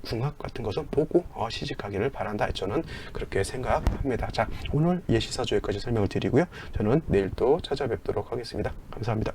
궁합 같은 것은 보고 시집가기를 바란다. 저는 그렇게 생각합니다. 자, 오늘 예시사주 여기까지 설명을 드리고요. 저는 내일 또 찾아뵙도록 하겠습니다. 감사합니다.